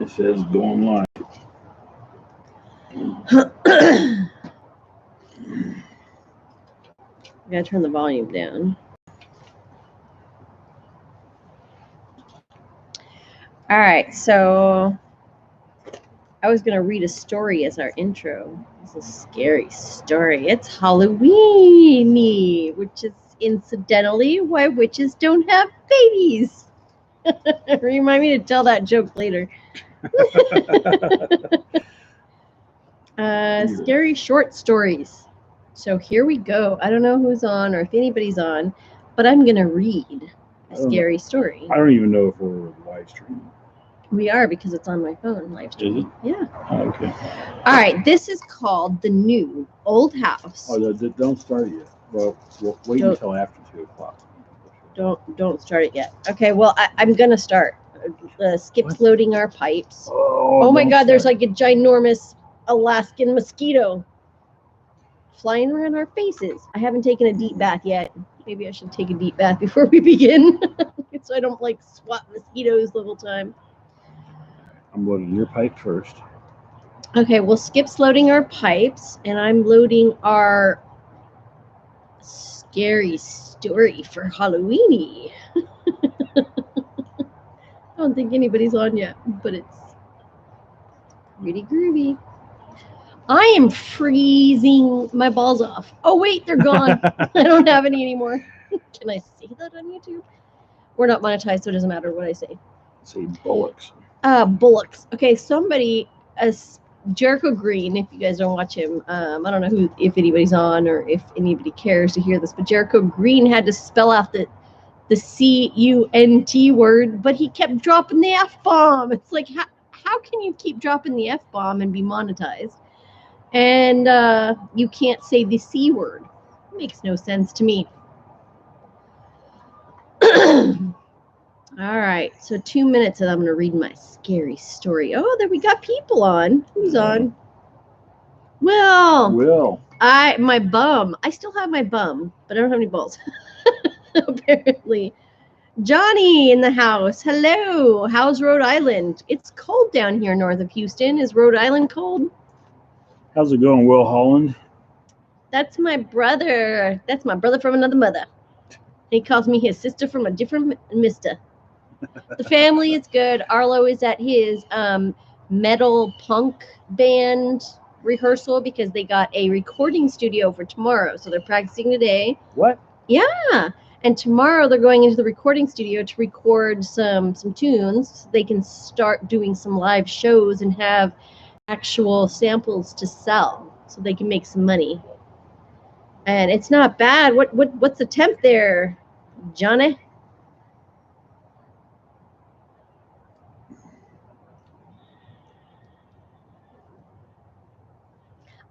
It says going live. I gotta turn the volume down. All right, so I was gonna read a story as our intro. It's a scary story. It's Halloweeny, which is incidentally why witches don't have babies. Remind me to tell that joke later. Scary short stories. So here we go. I don't know who's on or if anybody's on, but I'm gonna read a scary story. I don't even know if we're live streaming. We are because it's on my phone live stream. Is it? Yeah. Oh, okay. All right. This is called The New Old House. Oh, don't start it yet. Well, we'll wait until after 2 o'clock. Don't start it yet. Okay. Well, I'm gonna start. Skip's loading our pipes. Oh my God! There's like a ginormous Alaskan mosquito flying around our faces. I haven't taken a deep bath yet. Maybe I should take a deep bath before we begin, so I don't like swat mosquitoes the whole time. I'm loading your pipe first. Okay, well, Skip's loading our pipes, and I'm loading our scary story for Halloweeny. I don't think anybody's on yet, but it's pretty groovy. I am freezing my balls off. Oh, wait, they're gone. I don't have any anymore. Can I say that on YouTube? We're not monetized, so it doesn't matter what I say. Say bullocks. Bullocks. Okay, somebody, Jericho Green, if you guys don't watch him, I don't know if anybody's on or if anybody cares to hear this, but Jericho Green had to spell out the C-U-N-T word, but he kept dropping the F-bomb. It's like, how can you keep dropping the F-bomb and be monetized? And you can't say the C word. It makes no sense to me. All right, so 2 minutes and I'm going to read my scary story. Oh, there we got people on. Who's on? Will. My bum. I still have my bum, but I don't have any balls. Apparently. Johnny in the house. Hello. How's Rhode Island? It's cold down here north of Houston. Is Rhode Island cold? How's it going, Will Holland? That's my brother. That's my brother from another mother. He calls me his sister from a different mister. The family is good. Arlo is at his metal punk band rehearsal because they got a recording studio for tomorrow. So they're practicing today. What? Yeah. And tomorrow they're going into the recording studio to record some tunes so they can start doing some live shows and have actual samples to sell so they can make some money. And it's not bad. What's the temp there, Johnny?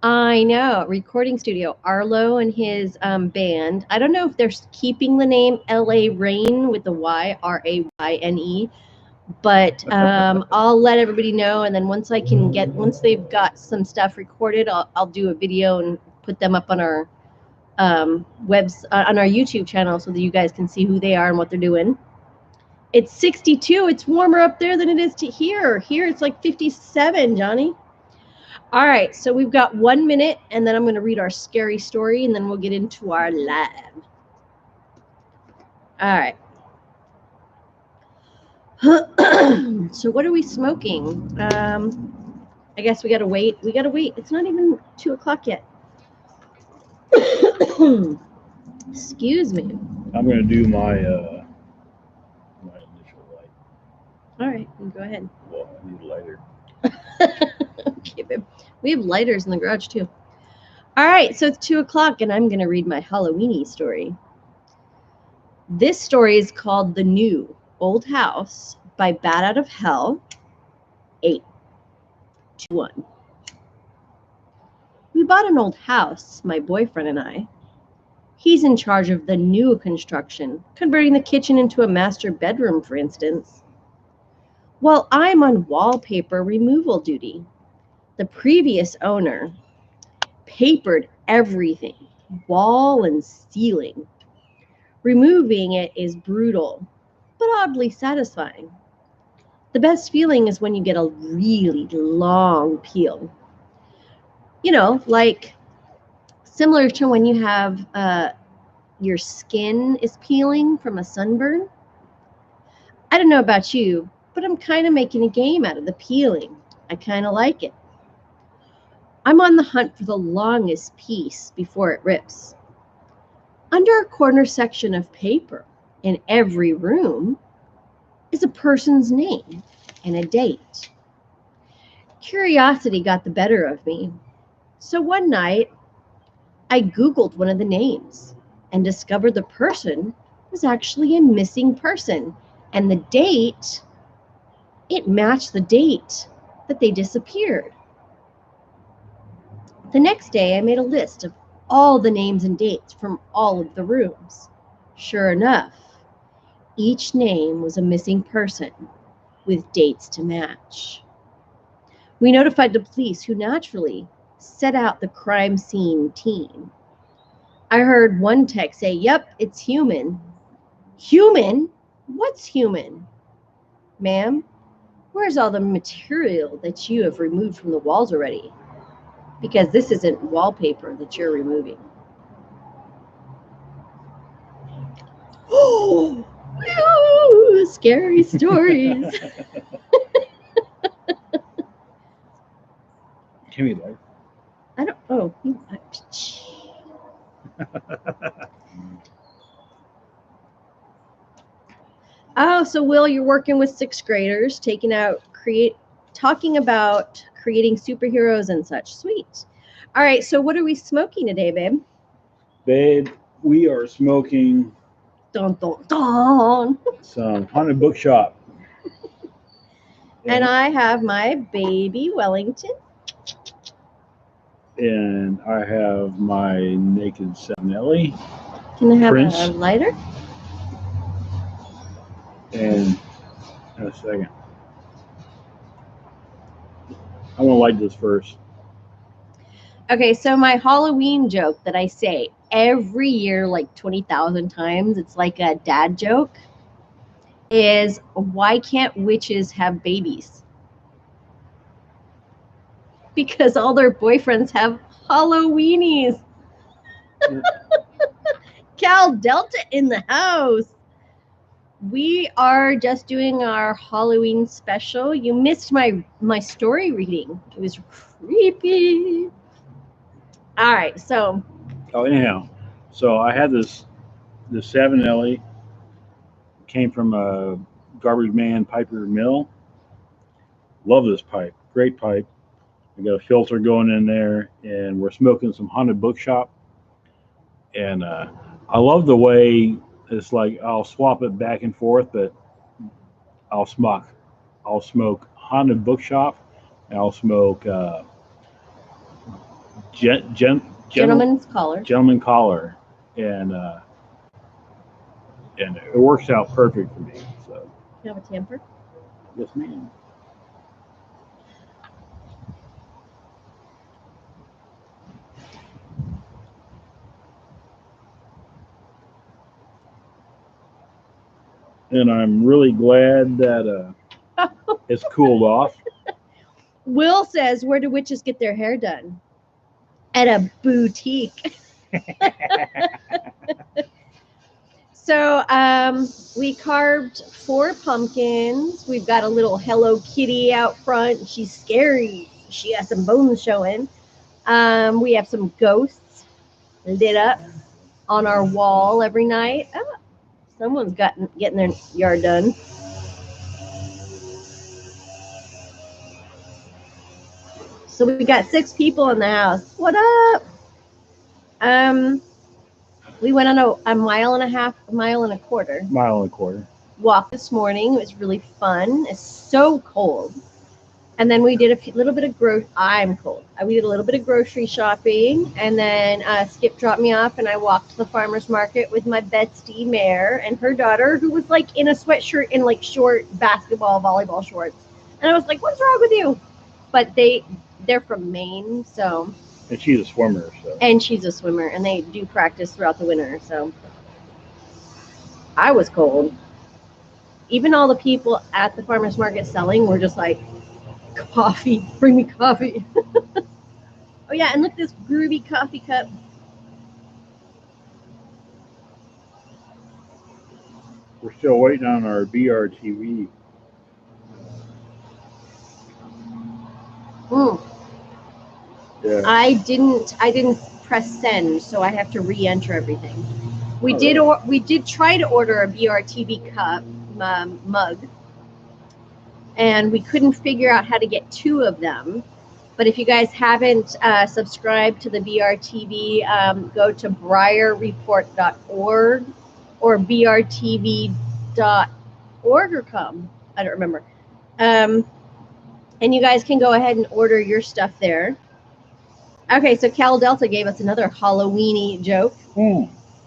I know, recording studio. Arlo and his band. I don't know if they're keeping the name LA Rain with the Y, RAYNE, but I'll let everybody know. And then once they've got some stuff recorded, I'll do a video and put them up on our on our YouTube channel so that you guys can see who they are and what they're doing. It's 62. It's warmer up there than it is to here. Here it's like 57, Johnny. All right, so we've got 1 minute, and then I'm going to read our scary story, and then we'll get into our live. All right. So what are we smoking? I guess we got to wait. We got to wait. It's not even 2 o'clock yet. Excuse me. I'm going to do my initial light. All right, go ahead. Well, I need a lighter. Okay, babe. We have lighters in the garage too. All right, so it's 2 o'clock and I'm going to read my Halloweeny story. This story is called The New Old House by Bat Out of Hell. 8, 2, 1. We bought an old house, my boyfriend and I. He's in charge of the new construction, converting the kitchen into a master bedroom, for instance. While I'm on wallpaper removal duty. The previous owner papered everything, wall and ceiling. Removing it is brutal, but oddly satisfying. The best feeling is when you get a really long peel. You know, like similar to when you have your skin is peeling from a sunburn. I don't know about you, but I'm kind of making a game out of the peeling. I kind of like it. I'm on the hunt for the longest piece before it rips. Under a corner section of paper in every room is a person's name and a date. Curiosity got the better of me. So one night, I Googled one of the names and discovered the person was actually a missing person. And the date, it matched the date that they disappeared. The next day, I made a list of all the names and dates from all of the rooms. Sure enough, each name was a missing person with dates to match. We notified the police, who naturally set out the crime scene team. I heard one text say, "Yep, it's human." Human? What's human? Ma'am, where's all the material that you have removed from the walls already? Because this isn't wallpaper that you're removing. Oh, scary stories. Can we like? I don't. Oh. Oh, so Will, you're working with 6th graders, talking about creating superheroes and such. Sweet. All right. So what are we smoking today, babe? Babe, we are smoking Dun, dun, dun. some Haunted Bookshop. And I have my baby Wellington. And I have my Naked Savinelli. Can I have Prince. a lighter? And in a second. I want to light this first. Okay, so my Halloween joke that I say every year like 20,000 times, it's like a dad joke, is why can't witches have babies? Because all their boyfriends have Halloweenies. Cal Delta in the house. We are just doing our Halloween special. You missed my story reading. It was creepy. All right, so. Oh, anyhow, so I had this Savinelli. Came from a Garbage Man Piper Mill. Love this pipe. Great pipe. We got a filter going in there, and we're smoking some Haunted Bookshop. And I love the way it's like I'll swap it back and forth, but I'll smoke Haunted Bookshop, and I'll smoke Gentleman's Collar. Gentleman Collar, and it works out perfect for me. So. You have a tamper? Yes, ma'am. And I'm really glad that it's cooled off. Will says, where do witches get their hair done? At a boutique. So we carved 4 pumpkins. We've got a little Hello Kitty out front. She's scary. She has some bones showing. We have some ghosts lit up on our wall every night. Oh, someone's getting their yard done. So we got 6 people in the house. What up? We went on a mile and a quarter walk this morning. It was really fun. It's so cold. And then we did a little bit of I'm cold. We did a little bit of grocery shopping, and then Skip dropped me off, and I walked to the farmer's market with my bestie Mare and her daughter, who was like in a sweatshirt and like short volleyball shorts. And I was like, "What's wrong with you?" But they're from Maine, so. And she's a swimmer, so. And she's a swimmer, and they do practice throughout the winter, so. I was cold. even all the people at the farmers market selling were just like, coffee, bring me coffee. Oh yeah, and look at this groovy coffee cup. We're still waiting on our BRTV. Mm. Yeah. I didn't press send, so I have to re-enter everything. We Oh, did really? we did try to order a BRTV cup mug, and we couldn't figure out how to get 2 of them. But if you guys haven't subscribed to the BRTV, go to briarreport.org or brtv.org or com. I don't remember. And you guys can go ahead and order your stuff there. Okay, so Cal Delta gave us another Halloweeny joke.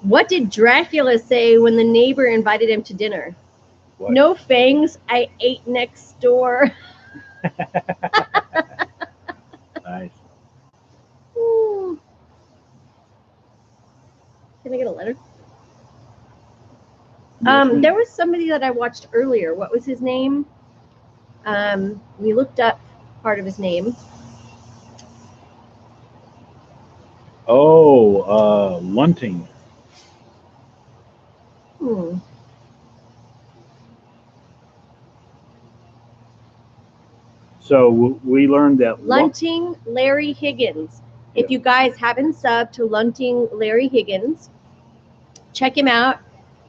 What did Dracula say when the neighbor invited him to dinner? What? No fangs, I ate next door. Nice. Ooh. Can I get a letter? There was somebody that I watched earlier. What was his name? We looked up part of his name. Oh, Lunting. So we learned that Lunting Larry Higgins. If you guys haven't subbed to Lunting Larry Higgins, check him out.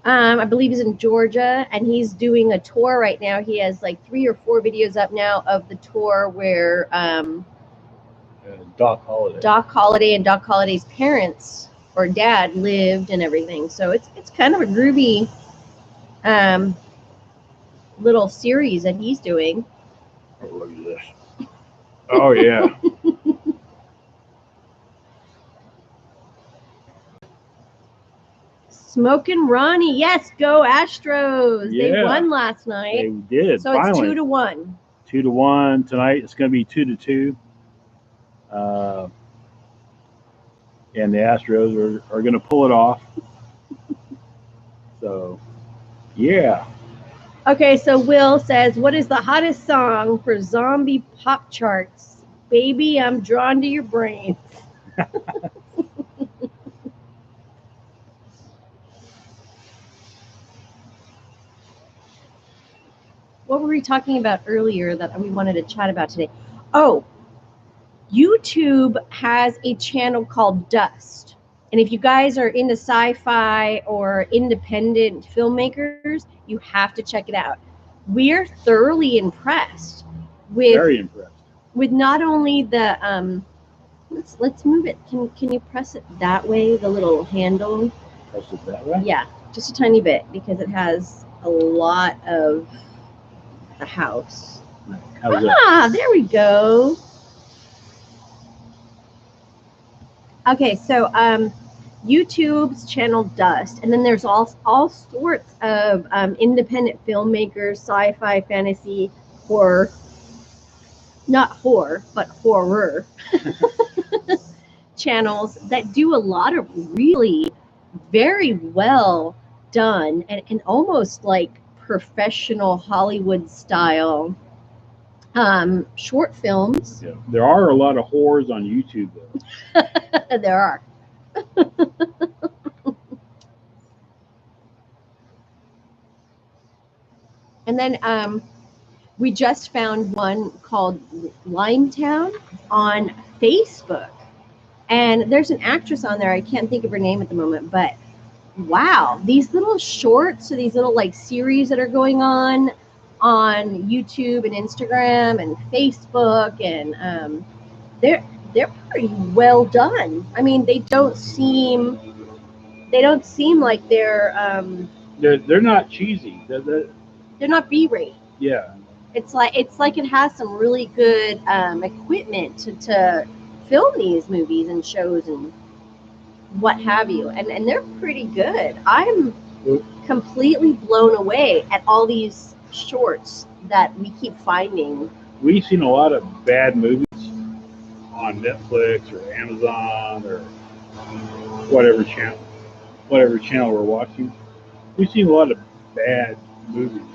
I believe he's in Georgia, and he's doing a tour right now. He has like 3 or 4 videos up now of the tour where Doc Holliday. Doc Holliday and Doc Holliday's parents or dad lived and everything. So it's kind of a groovy little series that he's doing. Oh, look at this. Oh yeah. Smokin' Ronnie, yes, go Astros! Yeah. They won last night. They did. So finally. it's 2-1. 2-1 tonight. It's going to be 2-2. And the Astros are going to pull it off. So, yeah. Okay, so Will says, what is the hottest song for zombie pop charts? Baby, I'm drawn to your brains. What were we talking about earlier that we wanted to chat about today? Oh, YouTube has a channel called Dust. And if you guys are into sci-fi or independent filmmakers, you have to check it out. We're thoroughly impressed with Very impressed. with not only the let's move it. Can you press it that way, the little handle? Press it that way? Yeah, just a tiny bit because it has a lot of the house. How's that? There we go. Okay, so YouTube's channel Dust, and then there's all sorts of independent filmmakers, sci-fi, fantasy, horror, not horror, but horror channels that do a lot of really very well done and almost like professional Hollywood style short films. Yeah. There are a lot of whores on YouTube, though. There are. And then we just found one called Limetown on Facebook. And there's an actress on there. I can't think of her name at the moment, but wow, these little shorts or these little like series that are going on YouTube and Instagram and Facebook, and they're pretty well done. I mean, they don't seem like They're not cheesy. they're not B-rate. Yeah. It's like it has some really good equipment to film these movies and shows and what have you, and they're pretty good. I'm completely blown away at all these shorts that we keep finding. We've seen a lot of bad movies on Netflix or Amazon or whatever channel we're watching. We've seen a lot of bad movies,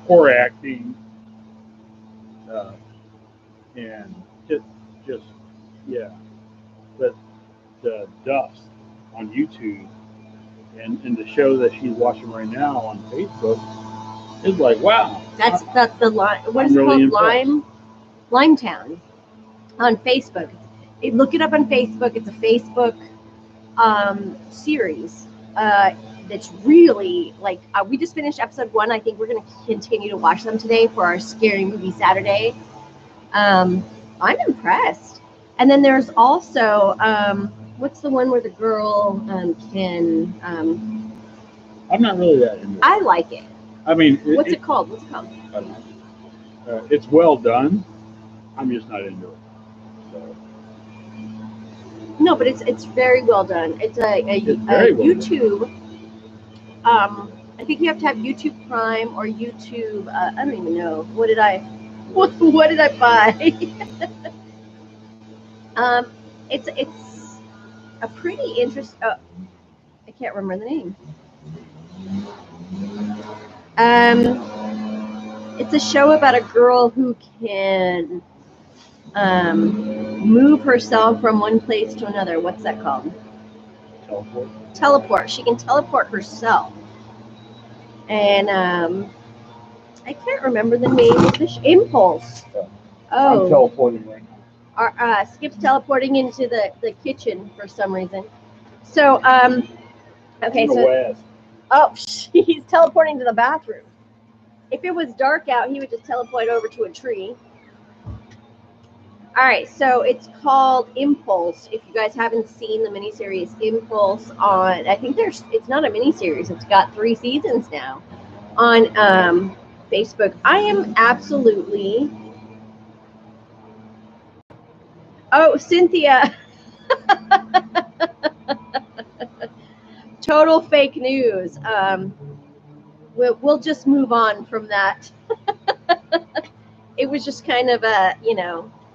poor acting, and just yeah. But the Dust on YouTube and the show that she's watching right now on Facebook is like, wow. That's the line. What is I'm it really called? impressed. Limetown on Facebook. Look it up on Facebook. It's a Facebook series that's really like we just finished episode 1. I think we're going to continue to watch them today for our Scary Movie Saturday. I'm impressed. And then there's also what's the one where the girl can I'm not really that into it. I like it. I mean, What's it called? I don't know. It's well done. I'm just not into it. So. No, but it's very well done. It's a very well YouTube. I think you have to have YouTube Prime or YouTube. I don't even know. What did I buy? It's a pretty interesting. I can't remember the name. It's a show about a girl who can move herself from one place to another. What's that called? Teleport. She can teleport herself. And I can't remember the name of the Impulse. Oh. I'm teleporting right now. Skip's teleporting into the kitchen for some reason. So, okay, so. Oh, he's teleporting to the bathroom. If it was dark out, he would just teleport over to a tree. All right, so it's called Impulse. If you guys haven't seen the miniseries Impulse on, I think it's not a miniseries. It's got 3 seasons now on Facebook. I am absolutely. Oh, Cynthia. Total fake news. We'll just move on from that. It was just kind of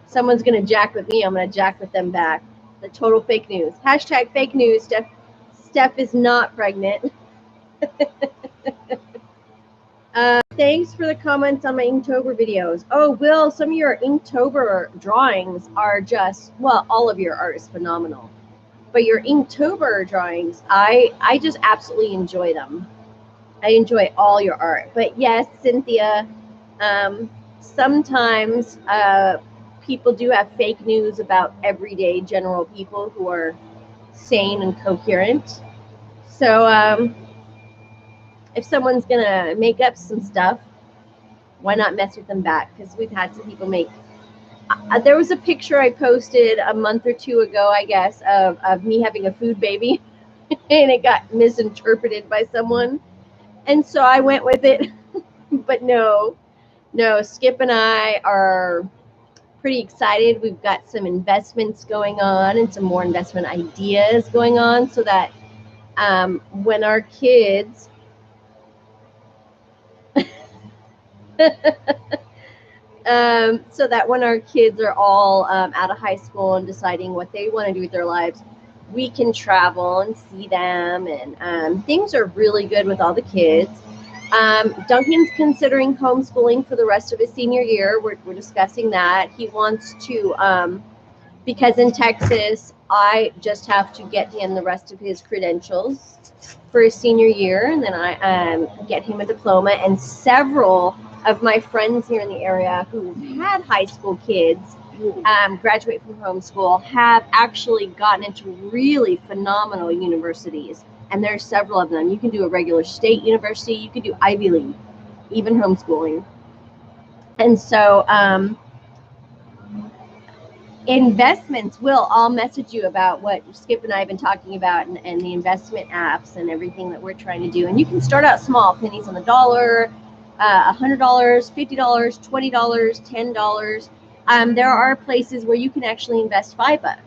someone's going to jack with me, I'm going to jack with them back. The total fake news. Hashtag fake news. Steph is not pregnant. Thanks for the comments on my Inktober videos. Oh, Will, some of your Inktober drawings are just, well, all of your art is phenomenal. But your Inktober drawings, I just absolutely enjoy them. I enjoy all your art. But yes, Cynthia, sometimes people do have fake news about everyday general people who are sane and coherent. So if someone's going to make up some stuff, why not mess with them back? Because we've had some people make... there was a picture I posted a month or 2 ago, I guess, of me having a food baby. And it got misinterpreted by someone. And so I went with it. But no, Skip and I are pretty excited. We've got some investments going on and some more investment ideas going on so that when our kids are all out of high school and deciding what they want to do with their lives, we can travel and see them, and things are really good with all the kids. Duncan's considering homeschooling for the rest of his senior year. We're discussing that. He wants to, because in Texas, I just have to get him the rest of his credentials for his senior year, and then I get him a diploma. And several of my friends here in the area who had high school kids graduate from homeschool have actually gotten into really phenomenal universities. And there's several of them. You can do a regular state university. You can do Ivy League, even homeschooling. And so investments, I'll message you about what Skip and I have been talking about and the investment apps and everything that we're trying to do. And you can start out small, pennies on the dollar, $100, $50, $20, $10. There are places where you can actually invest $5.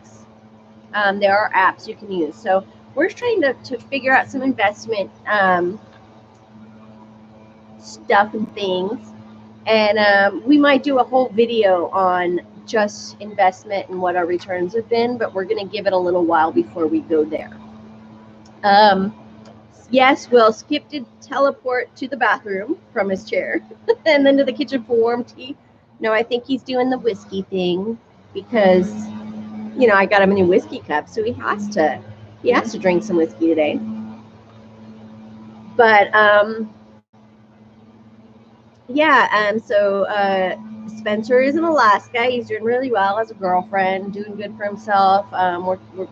There are apps you can use. So we're trying to figure out some investment stuff and things. And we might do a whole video on just investment and what our returns have been, but we're going to give it a little while before we go there. Yes, well, Skip did teleport to the bathroom from his chair and then to the kitchen for warm tea. No, I think he's doing the whiskey thing because, I got him a new whiskey cup, so he has to drink some whiskey today. But so Spencer is in Alaska. He's doing really well as a girlfriend, doing good for himself. We're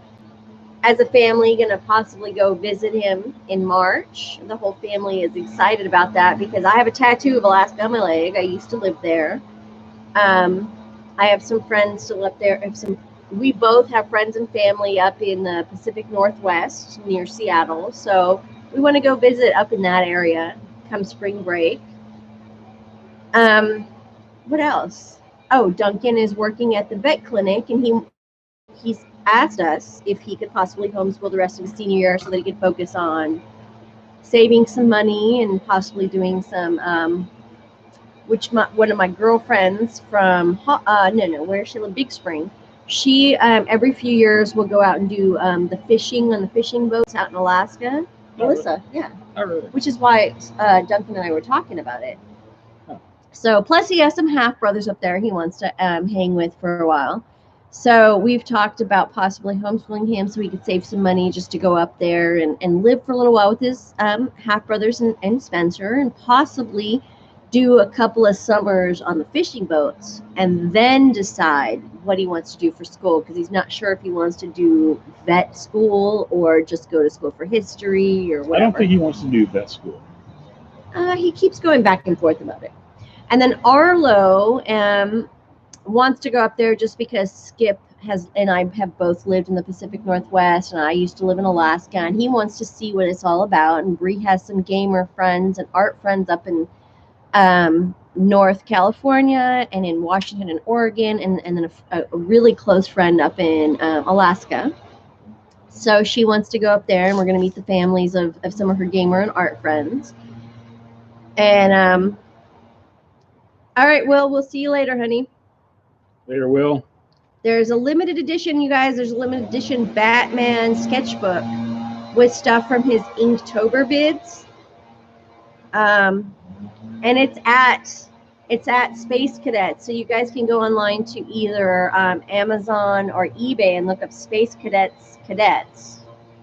as a family going to possibly go visit him in March. The whole family is excited about that because I have a tattoo of Alaska on my leg. I used to live there. I have some friends still up there. We both have friends and family up in the Pacific Northwest near Seattle. So we want to go visit up in that area come spring break. What else? Oh, Duncan is working at the vet clinic, and he's asked us if he could possibly homeschool the rest of his senior year so that he could focus on saving some money and possibly doing some one of my girlfriends from where she lived, Big Spring, she every few years will go out and do the fishing on the fishing boats out in Alaska. Melissa, yeah. Not really. Which is why Duncan and I were talking about it. Huh. So plus he has some half brothers up there he wants to hang with for a while. So we've talked about possibly homeschooling him so he could save some money just to go up there and live for a little while with his half brothers and Spencer, and possibly do a couple of summers on the fishing boats and then decide what he wants to do for school, because he's not sure if he wants to do vet school or just go to school for history or whatever. I don't think he wants to do vet school. He keeps going back and forth about it. And then Arlo wants to go up there just because Skip and I have both lived in the Pacific Northwest, and I used to live in Alaska, and he wants to see what it's all about. And Bree has some gamer friends and art friends up in North California and in Washington and Oregon, and then a really close friend up in Alaska. So she wants to go up there, and we're going to meet the families of some of her gamer and art friends. And all right, Will, we'll see you later, honey. Later, Will. There's a limited edition, you guys. There's a limited edition Batman sketchbook with stuff from his Inktober bids. And it's at Space Cadets. So you guys can go online to either Amazon or eBay and look up Space Cadets,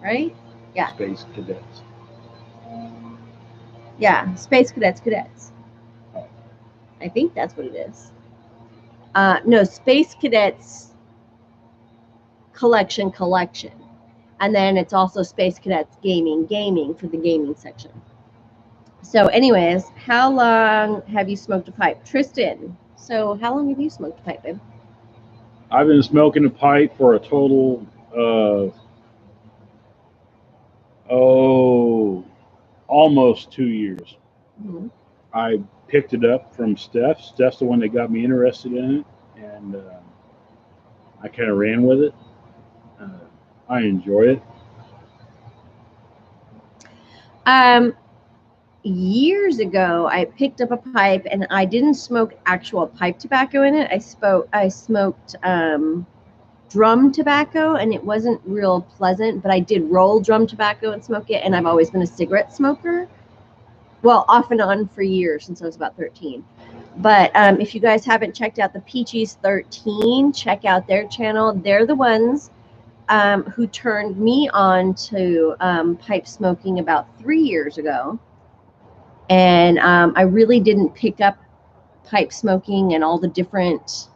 right? Yeah. Space Cadets. Yeah, Space Cadets. I think that's what it is. No, Space Cadets collection. And then it's also Space Cadets gaming for the gaming section. So anyways, how long have you smoked a pipe? Tristan, so how long have you smoked a pipe, babe? I've been smoking a pipe for a total of, almost 2 years. Mm-hmm. I picked it up from Steph. Steph's the one that got me interested in it, and I kind of ran with it. I enjoy it. Years ago, I picked up a pipe, and I didn't smoke actual pipe tobacco in it. I smoked drum tobacco, and it wasn't real pleasant, but I did roll drum tobacco and smoke it, and I've always been a cigarette smoker. Well, off and on for years since I was about 13. But if you guys haven't checked out the Peaches 13, check out their channel. They're the ones who turned me on to pipe smoking about 3 years ago. And I really didn't pick up pipe smoking and all the different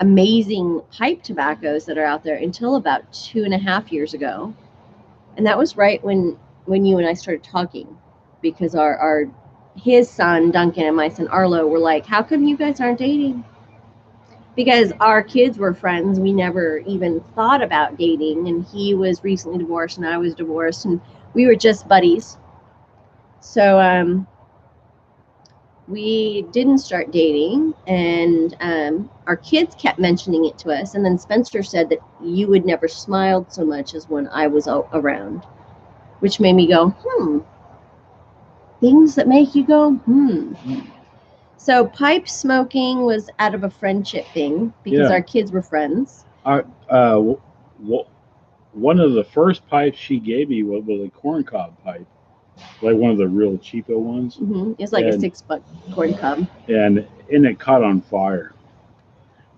amazing pipe tobaccos that are out there until about 2.5 years ago. And that was right when you and I started talking, because his son Duncan and my son Arlo were like, how come you guys aren't dating? Because our kids were friends. We never even thought about dating, and he was recently divorced and I was divorced, and we were just buddies. So we didn't start dating, and our kids kept mentioning it to us, and then Spencer said that you would never smiled so much as when I was around, which made me go, things that make you go, So pipe smoking was out of a friendship thing, because our kids were friends. One of the first pipes she gave me was a corncob pipe. like one of the real cheapo ones, It's like a And- $6 corn cob. and it caught on fire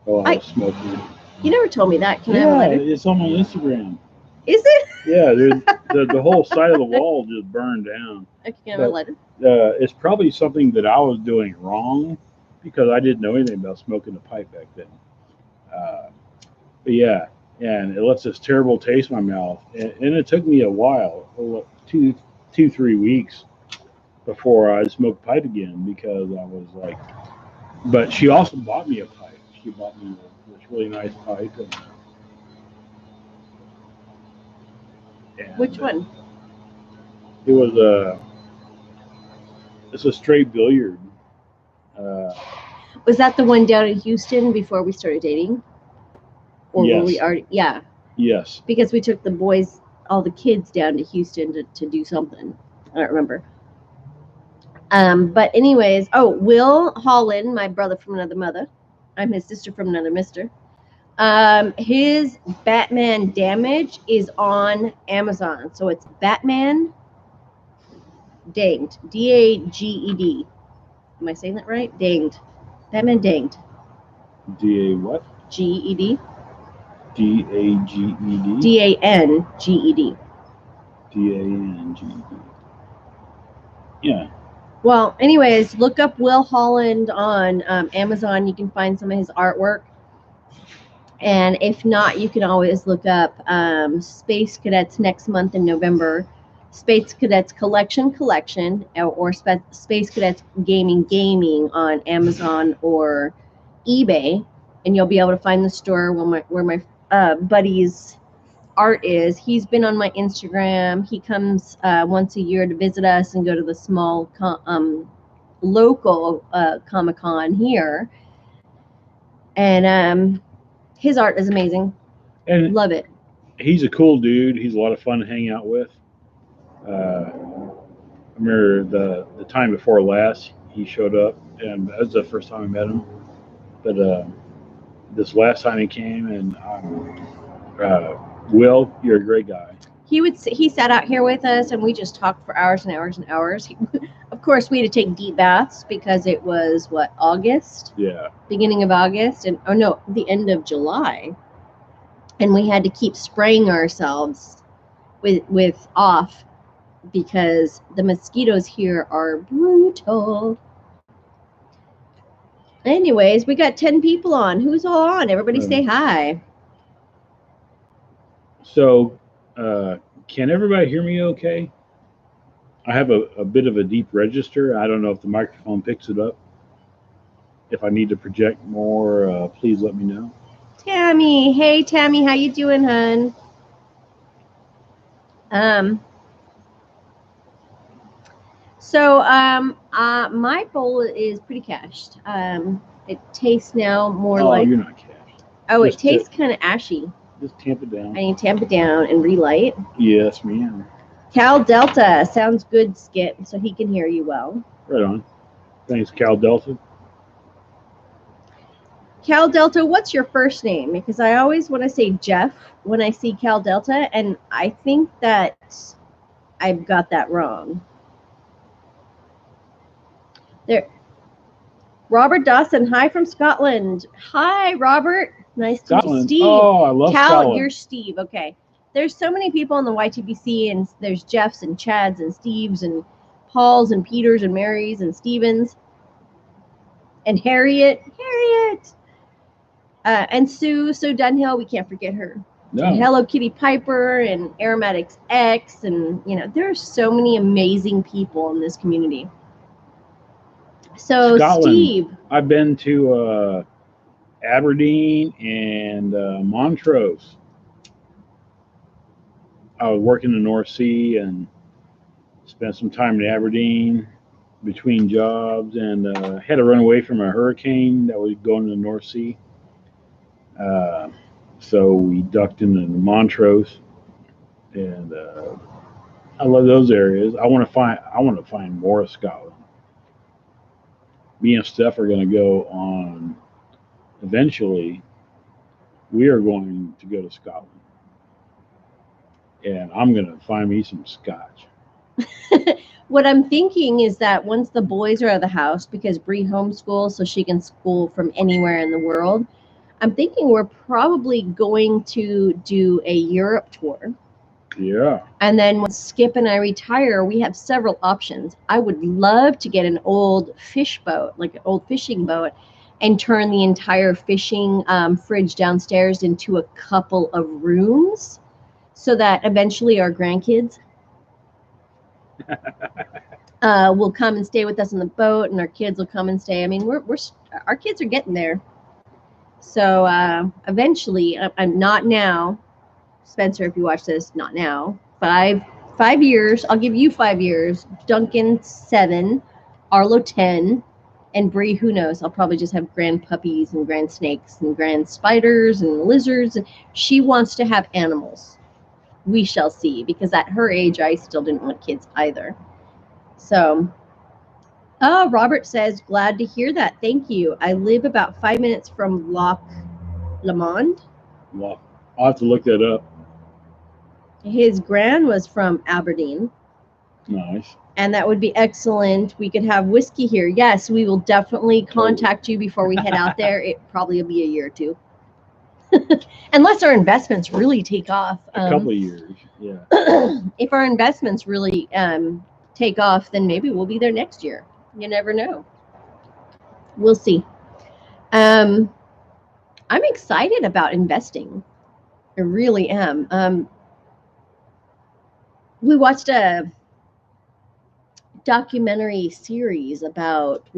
while I was smoking it. You never told me that. Can I have a Yeah, lighter? it's on my Instagram. Is it? Yeah, dude, the whole side of the wall just burned down. Okay, can I have a But- lighter? It's probably something that I was doing wrong because I didn't know anything about smoking a pipe back then. But yeah, and it left this terrible taste in my mouth, and it took me a while, 3 weeks, before I smoked pipe again because I was like. But she also bought me a pipe. She bought me this really nice pipe. And Which one? It was it's a straight billiard. Was that the one down in Houston before we started dating? Or were we Yes. already? Yeah, Yes. because we took the boys, all the kids down to Houston to do something. I don't remember. But anyways, Will Holland, my brother from another mother. I'm his sister from another mister. His Batman Damage is on Amazon. So it's Batman Danged. Daged. Am I saying that right? Danged. Batman Danged. D A what? Ged. DAGED. DANGED. DANGED. Yeah. Well, anyways, look up Will Holland on Amazon. You can find some of his artwork. And if not, you can always look up Space Cadets next month in November. Space Cadets Collection or Space Cadets Gaming on Amazon or eBay. And you'll be able to find the store where my buddy's art is. He's been on my Instagram. He comes once a year to visit us and go to the small local Comic-Con here. And his art is amazing. And Love it. he's a cool dude. He's a lot of fun to hang out with. I remember the time before last, he showed up, and that was the first time I met him. But this last time he came, and Will, you're a great guy. He sat out here with us, and we just talked for hours and hours and hours. Of course, we had to take deep baths because it was August, Yeah. beginning of August, and the end of July, and we had to keep spraying ourselves with off because the mosquitoes here are brutal. Anyways, we got 10 people on. Who's all on? Everybody say hi. So, can everybody hear me okay? I have a bit of a deep register. I don't know if the microphone picks it up. If I need to project more, please let me know. Tammy. Hey, Tammy. How you doing, hun? My bowl is pretty cashed. It tastes now more like. You're not cashed. Oh, it just tastes kind of ashy. Just tamp it down. I need to tamp it down and relight. Yes, ma'am. Cal Delta sounds good, Skip, so he can hear you well. Right on. Thanks, Cal Delta. Cal Delta, what's your first name? Because I always want to say Jeff when I see Cal Delta, and I think that I've got that wrong. There, Robert Dawson, hi from Scotland. Hi, Robert. Nice to meet you, Scotland. Steve. Oh, I love Cal, Scotland. you're Steve. Okay. There's so many people in the YTBC, and there's Jeffs and Chads and Steves and Pauls and Peters and Marys and Stevens and Harriet, and Sue Dunhill. We can't forget her. No. And Hello Kitty Piper and Aromatics X, and there's so many amazing people in this community. So Scotland. Steve, I've been to Aberdeen and Montrose. I was working in the North Sea and spent some time in Aberdeen between jobs, and had to run away from a hurricane that was going to the North Sea. So we ducked into Montrose, and I love those areas. I want to find more of Scotland. Me and Steph are going to go on. Eventually, we are going to go to Scotland, and I'm going to find me some scotch. What I'm thinking is that once the boys are out of the house, because Bree homeschools so she can school from anywhere in the world, I'm thinking we're probably going to do a Europe tour. Yeah. And then when Skip and I retire, we have several options. I would love to get an old fish boat, like an old fishing boat, and turn the entire fishing fridge downstairs into a couple of rooms so that eventually our grandkids will come and stay with us on the boat, and our kids will come and stay. I mean, our kids are getting there. So eventually, I'm not now, Spencer. If you watch this, not now. 5 years. I'll give you 5 years. Duncan 7, Arlo 10, and Bree. Who knows? I'll probably just have grand puppies and grand snakes and grand spiders and lizards. And she wants to have animals. We shall see. Because at her age, I still didn't want kids either. So, Robert says, glad to hear that. Thank you. I live about 5 minutes from Loch Lomond. Well, I'll have to look that up. His gran was from Aberdeen, Nice. and that would be excellent. We could have whiskey here. Yes, we will definitely contact you before we head out there. It probably will be a year or two. Unless our investments really take off. A couple of years, yeah. If our investments really take off, then maybe we'll be there next year. You never know. We'll see. I'm excited about investing. I really am. We watched a documentary series about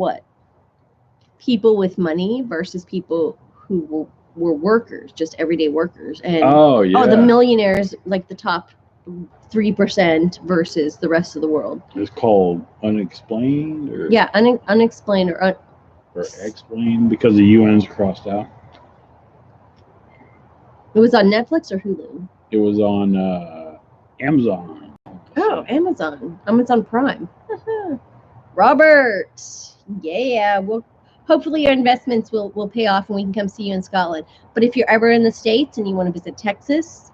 people with money versus people who were workers, just everyday workers. And the millionaires, like the top 3% versus the rest of the world. It's called Unexplained, or Unexplained or Explained, because the UN's crossed out. It was on Netflix or Hulu? It was on Amazon. Oh, Amazon Prime. Robert, yeah. Well, hopefully your investments will pay off and we can come see you in Scotland. But if you're ever in the States and you want to visit Texas,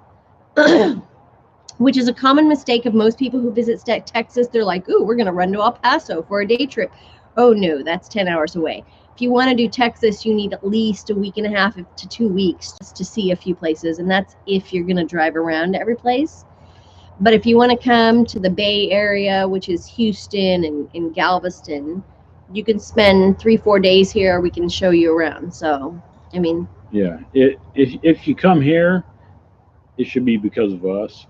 which is a common mistake of most people who visit Texas, they're like, ooh, we're going to run to El Paso for a day trip. Oh, no, that's 10 hours away. If you want to do Texas, you need at least a week and a half to 2 weeks just to see a few places. And that's if you're going to drive around to every place. But if you want to come to the Bay Area, which is Houston and Galveston, you can spend 3-4 days here. We can show you around. So, I mean. Yeah. If you come here, it should be because of us.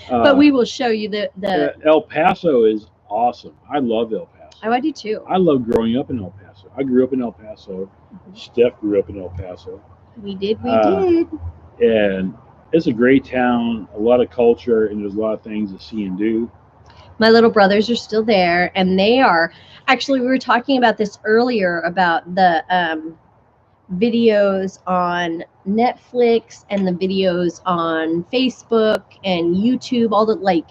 But we will show you the El Paso is awesome. I love El Paso. Oh, I do too. I love growing up in El Paso. I grew up in El Paso. Steph grew up in El Paso. We did. And it's a great town, a lot of culture, and there's a lot of things to see and do. My little brothers are still there, and they are actually. We were talking about this earlier about the videos on Netflix and the videos on Facebook and YouTube, all the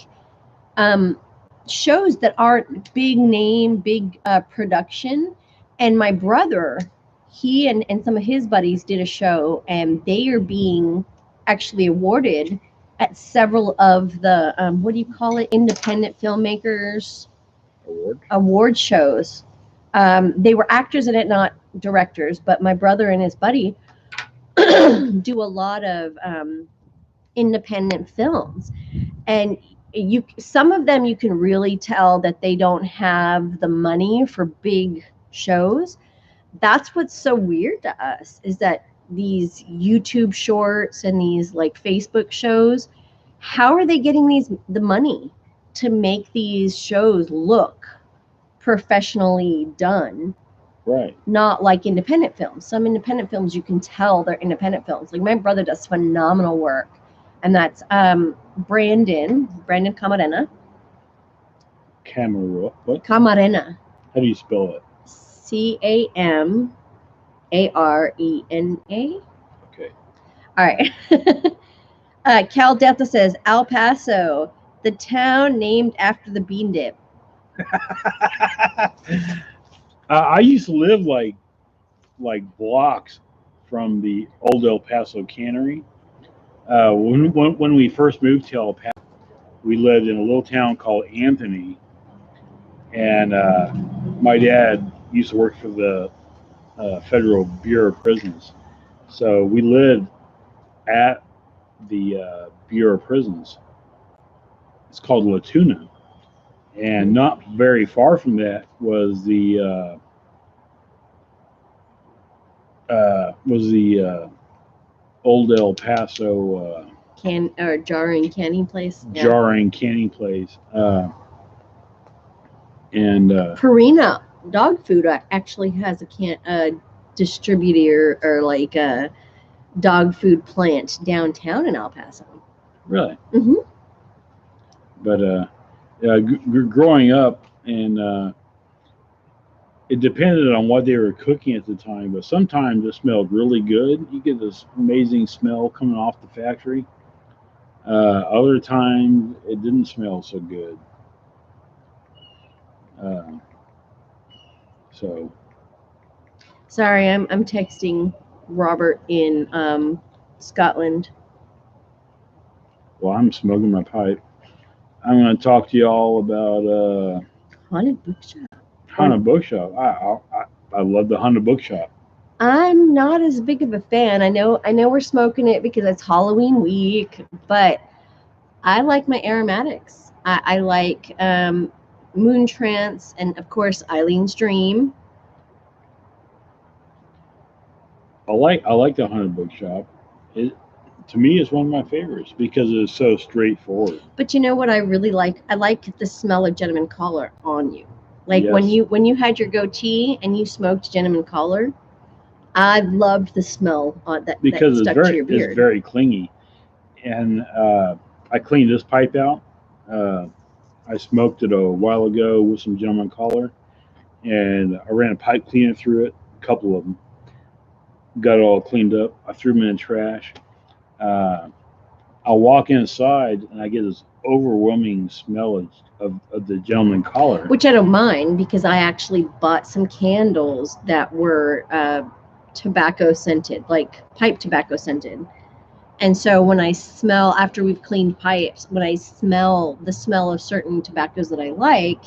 shows that aren't big name, big production. And my brother, he and some of his buddies did a show, and they are being actually awarded at several of the independent filmmakers award shows. They were actors in it, not directors, but my brother and his buddy do a lot of independent films, and some of them you can really tell that they don't have the money for big shows. That's what's so weird to us, is that these YouTube shorts and these Facebook shows, how are they getting the money to make these shows look professionally done? Right. Not like independent films. Some independent films, you can tell they're independent films. Like my brother does phenomenal work, and that's Brandon Camarena. What? Camarena. How do you spell it? Camarena. Okay. All right. Cal Delta says El Paso, the town named after the bean dip. I used to live like blocks from the old El Paso cannery. When we first moved to El Paso, we lived in a little town called Anthony, and my dad used to work for the Federal Bureau of Prisons. So we lived at the Bureau of Prisons. It's called La Tuna, and not very far from that was the old El Paso jarring canning place. Yeah. jarring canning place, and Purina dog food actually has a distributor or like a dog food plant downtown in El Paso. really. Hmm. But growing up, and it depended on what they were cooking at the time. But sometimes it smelled really good. You get this amazing smell coming off the factory. Other times it didn't smell so good. So Sorry, I'm texting Robert in Scotland. while I'm smoking my pipe, I'm going to talk to you all about Haunted bookshop. Haunted Bookshop. I love the Haunted Bookshop. I'm not as big of a fan. I know we're smoking it because it's Halloween week, but I like my aromatics. I like Moon Trance and of course Eileen's Dream. I like the Haunted Bookshop. To me, it's one of my favorites because it's so straightforward. But you know what I really like? I like the smell of Gentleman Collar on you. Like Yes. when you had your goatee and you smoked Gentleman Collar, I loved the smell on that Because that it's stuck to your beard. it's very clingy, and I cleaned this pipe out. I smoked it a while ago with some Gentleman Collar, and I ran a pipe cleaner through it, a couple of them. Got it all cleaned up. I threw them in the trash. I walk inside and I get this overwhelming smell of the Gentleman Collar. Which I don't mind because I actually bought some candles that were tobacco scented, like pipe tobacco scented. And so when I smell, after we've cleaned pipes, when I smell the smell of certain tobaccos that I like,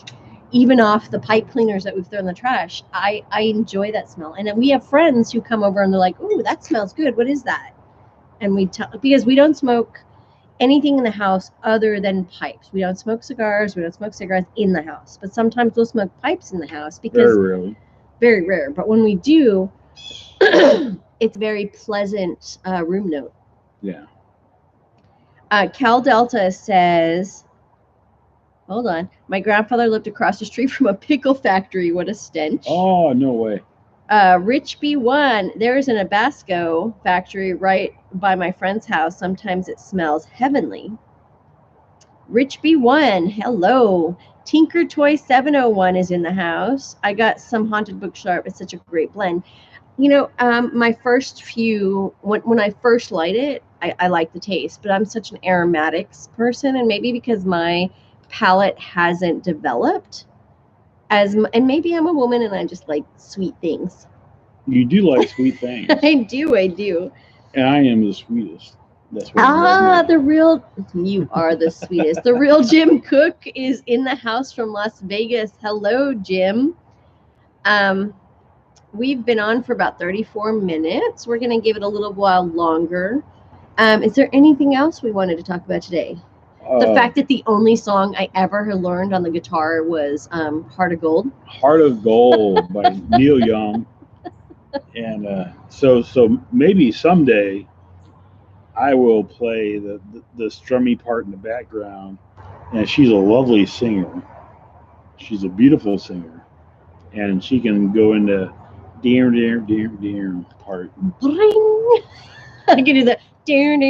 even off the pipe cleaners that we've thrown in the trash, I enjoy that smell. And then we have friends who come over and they're like, "Ooh, that smells good. What is that?" And we tell, because we don't smoke anything in the house other than pipes. We don't smoke cigars. We don't smoke cigarettes in the house. But sometimes we'll smoke pipes in the house because Very rarely. very rare. But when we do, it's very pleasant room note. Yeah. Cal Delta says, hold on, my grandfather lived across the street from a pickle factory. What a stench. Oh, no way. Rich B1, there is an Tabasco factory right by my friend's house. Sometimes it smells heavenly. Rich B1, hello. Tinker Toy 701 is in the house. I got some Haunted Bookshop. It's such a great blend. You know, my first few, when I first light it, I like the taste, but I'm such an aromatics person, and maybe because my palate hasn't developed and maybe I'm a woman and I just like sweet things. You do like sweet things. I do. And I am the sweetest. That's what You are the sweetest. The real Jim Cook is in the house from Las Vegas. Hello, Jim. We've been on for about 34 minutes. We're going to give it a little while longer. Is there anything else we wanted to talk about today? The fact that the only song I ever learned on the guitar was Heart of Gold. Heart of Gold by Neil Young. And so maybe someday I will play the strummy part in the background. And she's a lovely singer. She's a beautiful singer. And she can go into dear part. Bring. I can do that. Bring.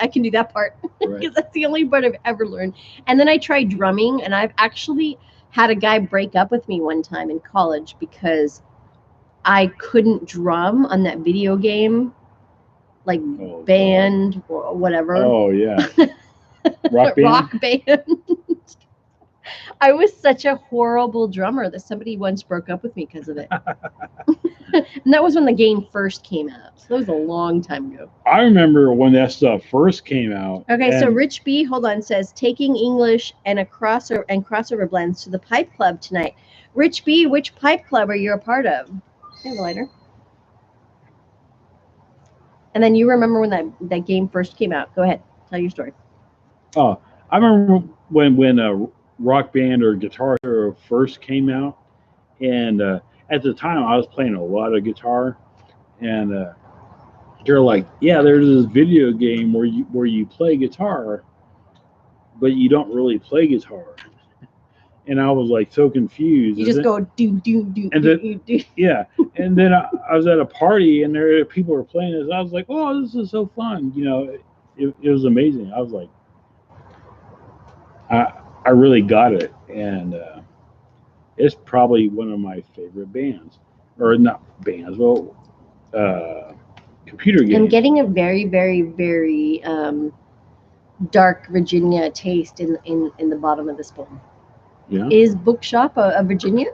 I can do that part because Right. that's the only part I've ever learned. And then I tried drumming, and I've actually had a guy break up with me one time in college because I couldn't drum on that video game, like Oh, band or whatever. Oh, yeah. Rock band? Rock band. I was such a horrible drummer that somebody once broke up with me because of it. And that was when the game first came out. So that was a long time ago. I remember when that stuff first came out. Okay, so and Rich B, hold on, says taking English and crossover blends to the Pipe Club tonight. Rich B, which Pipe Club are you a part of? Here's a lighter. And then you remember when that game first came out. Go ahead, tell your story. Oh, I remember when Rock Band or Guitar Hero first came out, and at the time I was playing a lot of guitar, and they're like, yeah, there's this video game where you play guitar, but you don't really play guitar. And I was like so confused. You just go do do do and do then- do. Yeah, and then I was at a party and there people were playing this. I was like, oh, this is so fun. It was amazing. I was like, I really got it, and it's probably one of my favorite bands, or not bands, well, computer games. I'm getting a very, very, very dark Virginia taste in the bottom of this bowl. Yeah. Is Bookshop a Virginia?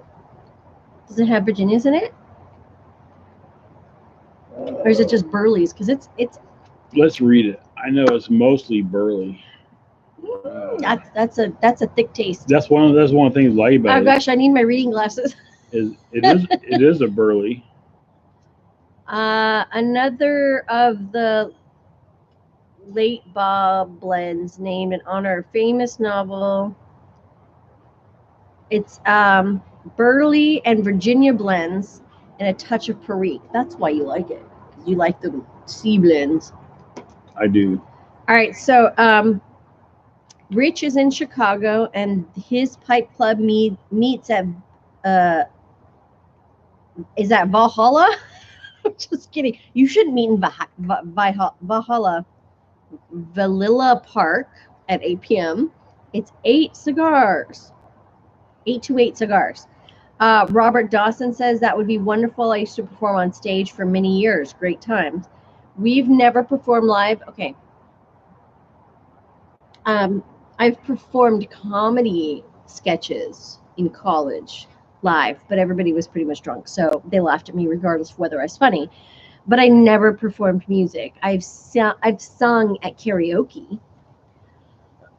Does it have Virginias in it? Or is it just Burleys? Because it's Let's read it. I know it's mostly Burley. that's a thick taste. That's one of the things I like Oh about gosh, I need my reading glasses. it is a Burley. Another of the late Bob blends named in honor of famous novel. It's Burley and Virginia blends and a touch of Perique. That's why you like it. You like the C blends. I do. All right, so Rich is in Chicago, and his pipe club meets at is that Valhalla? I'm just kidding. You should meet in Valhalla, Valilla Park at 8 p.m. It's 8 cigars. 8 to 8 cigars. Robert Dawson says that would be wonderful. I used to perform on stage for many years. Great times. We've never performed live. Okay. I've performed comedy sketches in college live, but everybody was pretty much drunk, so they laughed at me regardless of whether I was funny. But I never performed music. I've sung at karaoke.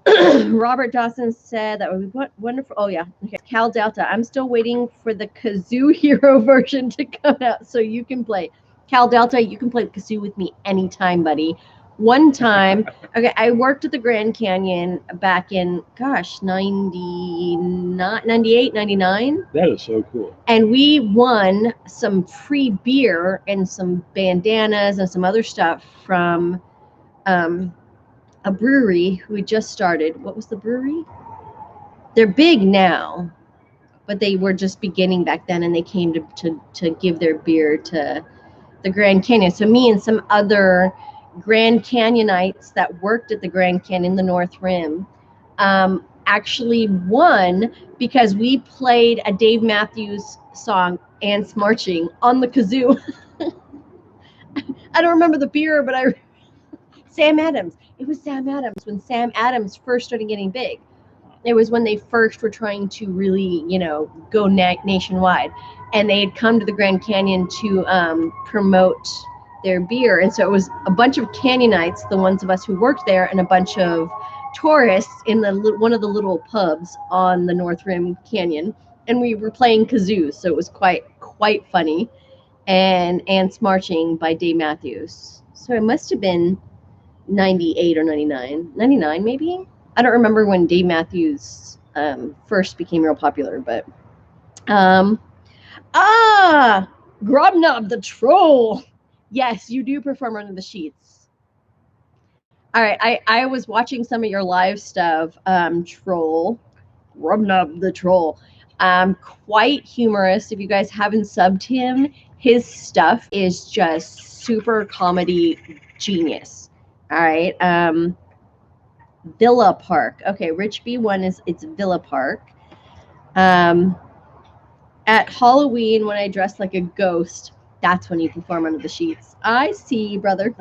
Robert Dawson said that would be wonderful. Oh yeah, okay. Cal Delta. I'm still waiting for the Kazoo Hero version to come out so you can play. Cal Delta, you can play kazoo with me anytime, buddy. One time, okay, I worked at the Grand Canyon back in, 98, 99. That is so cool. And we won some free beer and some bandanas and some other stuff from a brewery who had just started. What was the brewery? They're big now, but they were just beginning back then, and they came to give their beer to the Grand Canyon. So me and some other Grand Canyonites that worked at the Grand Canyon, the North Rim, actually won because we played a Dave Matthews song, Ants Marching, on the kazoo. I don't remember the beer, but Sam Adams. It was Sam Adams when Sam Adams first started getting big. It was when they first were trying to really, go nationwide. And they had come to the Grand Canyon to promote their beer. And so it was a bunch of Canyonites, the ones of us who worked there, and a bunch of tourists in one of the little pubs on the North Rim Canyon. And we were playing kazoo, so it was quite funny. And Ants Marching by Dave Matthews. So it must have been 98 or 99. 99 maybe? I don't remember when Dave Matthews first became real popular, but Grobnob the Troll. Yes, you do perform under the sheets. All right, I was watching some of your live stuff, Troll. Grobnob the Troll. Quite humorous. If you guys haven't subbed him, his stuff is just super comedy genius. All right. Villa Park. Okay, Rich B1 it's Villa Park. At Halloween, when I dress like a ghost, that's when you perform under the sheets. I see, brother.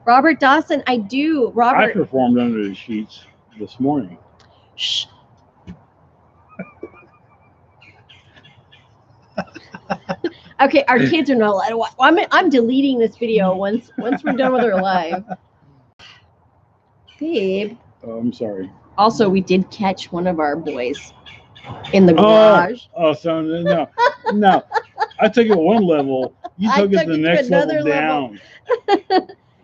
Robert Dawson, I do. I performed under the sheets this morning. Okay, our kids are not allowed to watch. I'm deleting this video once we're done with our live. Babe. Oh, I'm sorry. Also, we did catch one of our boys in the garage. Oh, so no. I took it one level. You took it the next level down.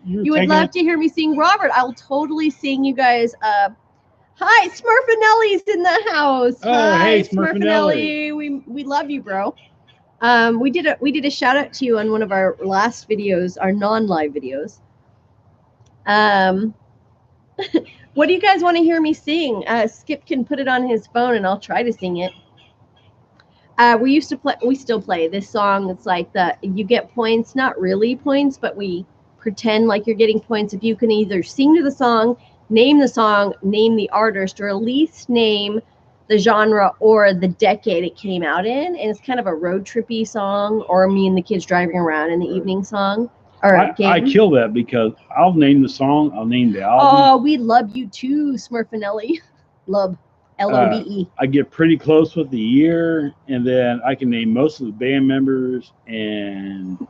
You would love to hear me sing, Robert. I'll totally sing you guys. Hi, Smurfinelli's in the house. Oh, hi, hey, Smurfinelli. We love you, bro. We did a shout out to you on one of our last videos, our non-live videos. What do you guys want to hear me sing? Skip can put it on his phone and I'll try to sing it. We still play this song. It's like you get points, not really points, but we pretend like you're getting points if you can either sing to the song, name the artist, or at least name the genre or the decade it came out in. And it's kind of a road trippy song, or me and the kids driving around in the evening song. I kill that because I'll name the song, I'll name the album. Oh, we love you too, Smurfinelli. Love, L-O-B-E. I get pretty close with the year, and then I can name most of the band members, and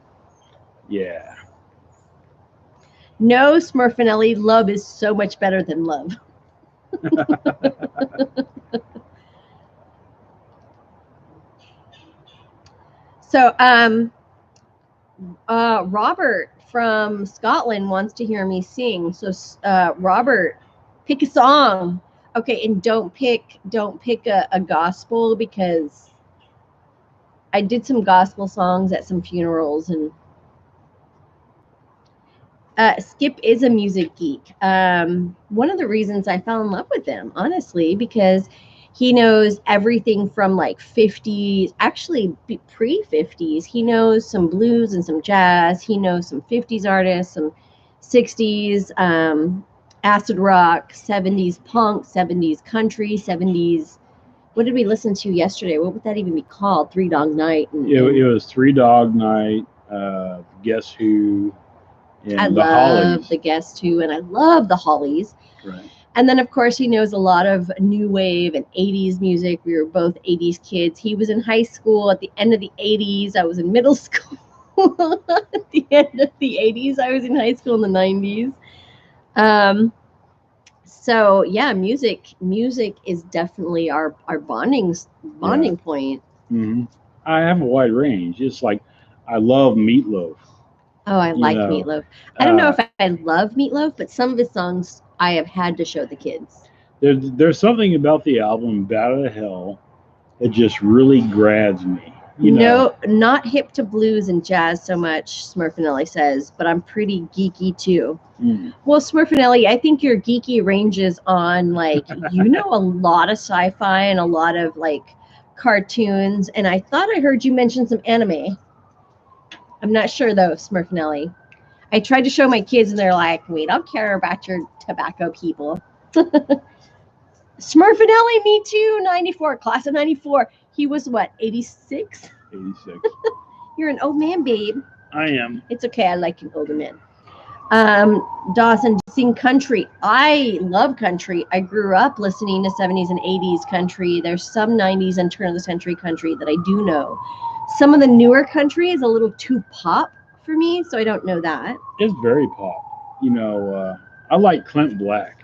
yeah. No, Smurfinelli, love is so much better than love. So, Robert from Scotland wants to hear me sing. So, Robert, pick a song. Okay, and don't pick a gospel, because I did some gospel songs at some funerals, and Skip is a music geek. One of the reasons I fell in love with him, honestly, because he knows everything from like 50s, actually pre-50s. He knows some blues and some jazz. He knows some 50s artists, some 60s, acid rock, 70s punk, 70s country, 70s. What did we listen to yesterday? What would that even be called? Three Dog Night. It was Three Dog Night, Guess Who, and I love the Guess Who, and I love the Hollies. Right. And then, of course, he knows a lot of new wave and 80s music. We were both 80s kids. He was in high school at the end of the 80s. I was in middle school at the end of the 80s. I was in high school in the 90s. So yeah, music is definitely our bonding point. Mm-hmm. I have a wide range. It's like I love Meatloaf. Oh, I like Meatloaf. I don't know if I love Meatloaf, but some of his songs I have had to show the kids. There's something about the album Bat Out of Hell that just really grabs me. No, not hip to blues and jazz so much, Smurfinelli says, but I'm pretty geeky too. Mm. Well, Smurfinelli, I think your geeky ranges on like, a lot of sci-fi and a lot of like cartoons. And I thought I heard you mention some anime. I'm not sure though, Smurfinelli. I tried to show my kids and they're like, we don't care about your tobacco people. Smurfinelli, me too, 94, class of 94. He was what, 86? 86. You're an old man, babe. I am. It's okay, I like an older man. Dawson, sing country. I love country. I grew up listening to 70s and 80s country. There's some 90s and turn of the century country that I do know. Some of the newer country is a little too pop for me, so I don't know that. It's very pop. I like Clint Black.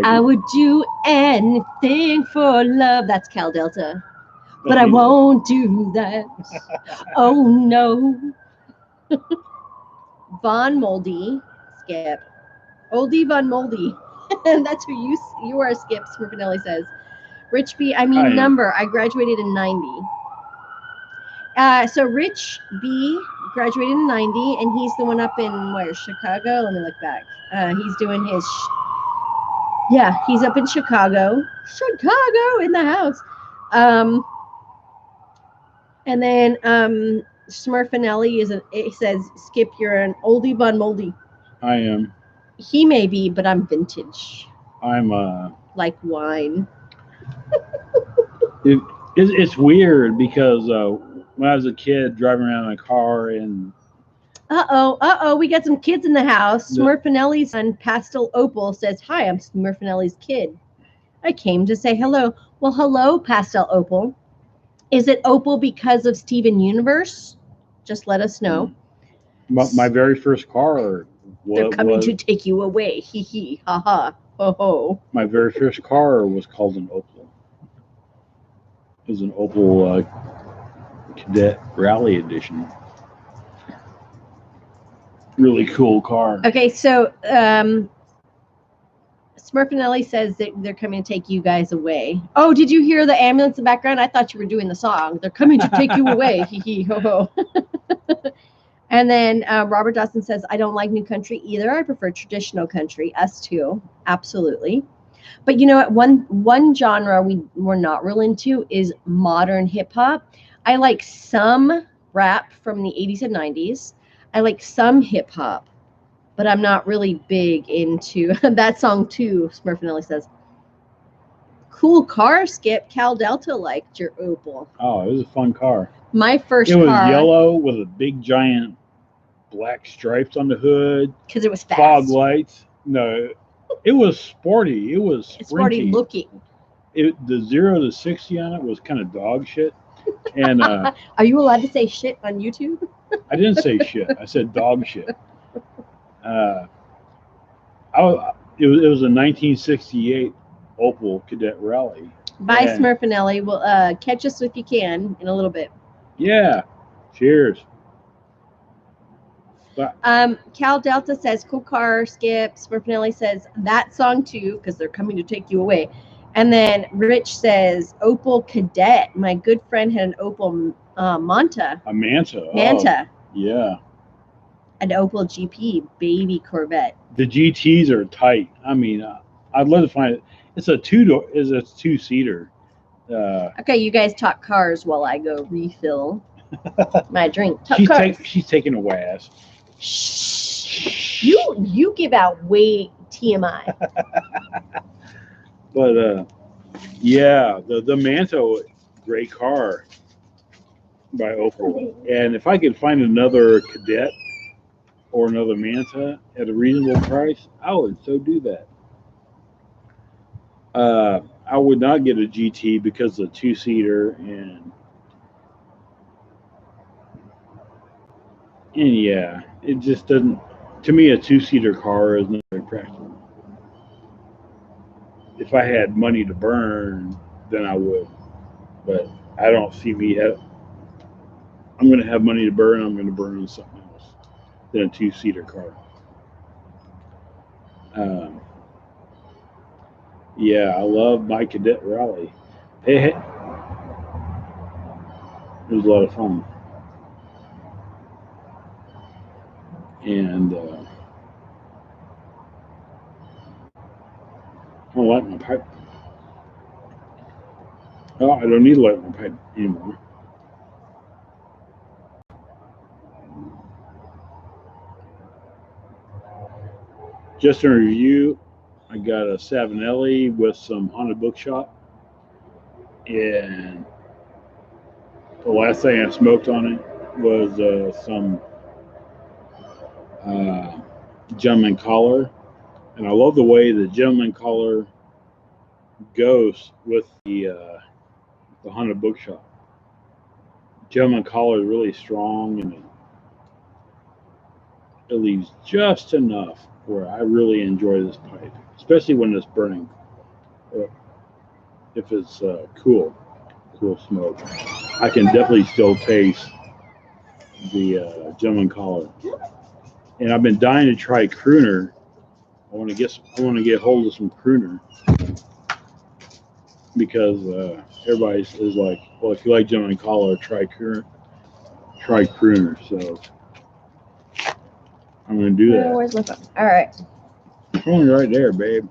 I would do anything for love. That's Cal Delta. But I won't do that. Oh no. Von Moldy, Skip. Oldie Von Moldy. That's who you are, Skip, Smurfinelli says. Rich B, number. I graduated in 90. So Rich B graduated in 90, and he's the one up in, where, Chicago? Let me look back. He's doing his... he's up in Chicago. Chicago in the house. And then Smurfinelli it says, Skip, you're an oldie Von Moldy. I am. He may be, but I'm vintage. I'm like wine. It's weird because when I was a kid driving around in a car and we got some kids in the house. Smurfinelli's son, Pastel Opal, says, hi, I'm Smurfinelli's kid. I came to say hello. Well, hello, Pastel Opal. Is it Opal because of Steven Universe? just let us know. My very first car They're coming was to take you away. Hee hee, ha ha, ho ho. my very first car was called an Opel. It was an Opel Cadet Rally Edition. Really cool car. Okay, so Smurfinelli says that they're coming to take you guys away. Oh, did you hear the ambulance in the background? I thought you were doing the song. They're coming to take you away. Hee hee, ho ho. And then Robert Dawson says, I don't like new country either. I prefer traditional country. Us too. Absolutely. But you know what? One genre we're not real into is modern hip hop. I like some rap from the 80s and 90s. I like some hip hop, but I'm not really big into that song too, Smurfinelli says. Cool car, Skip. Cal Delta liked your Opel. Oh, it was a fun car. My first It was car, yellow with a big giant black stripes on the hood. because it was fast. Fog lights. No, it was sporty. It was It's already sprinty. looking. The 0 to 60 on it was kind of dog shit. And Are you allowed to say shit on YouTube? I didn't say shit. I said dog shit. It was a 1968 Opel Cadet Rally. Bye, And- Smurfinelli. Well, catch us if you can in a little bit. Yeah. Cheers. Cal Delta says, cool car, Skip. Smurfinelli says, that song too, because they're coming to take you away. And then Rich says, Opel Cadet. My good friend had an Opel Manta. A Manta. Manta. Oh, yeah. An Opel GP baby Corvette. The GTs are tight. I mean, I'd love to find it. It's a two-seater. Okay, you guys talk cars while I go refill my drink. Talk cars. She's taking a whiz. Shh. You give out way TMI. But yeah, the Manta, great car by Opel. And if I could find another Cadet or another Manta at a reasonable price, I would so do that. I would not get a GT because of the two-seater and yeah, it just doesn't. To me, a two-seater car is not very practical. If I had money to burn, then I would. But I don't see me. I'm going to have money to burn. I'm going to burn on something else than a two-seater car. Yeah, I love my Cadet Rally. It was a lot of fun. And I don't light my pipe. Oh, I don't need to light my pipe anymore. Just in review, I got a Savinelli with some Haunted Bookshop. And the last thing I smoked on it was some Gentleman Collar. And I love the way the Gentleman Collar goes with the Haunted Bookshop. Gentleman Collar is really strong and it leaves just enough where I really enjoy this pipe, especially when it's burning. If it's cool smoke, I can definitely still taste the Gentleman Collar. And I've been dying to try Crooner. I want to get hold of some Crooner because everybody is like, well, if you like Gentleman Collar, try Crooner. So I'm going to do that. Where's my phone? All right. Phone's right there, babe.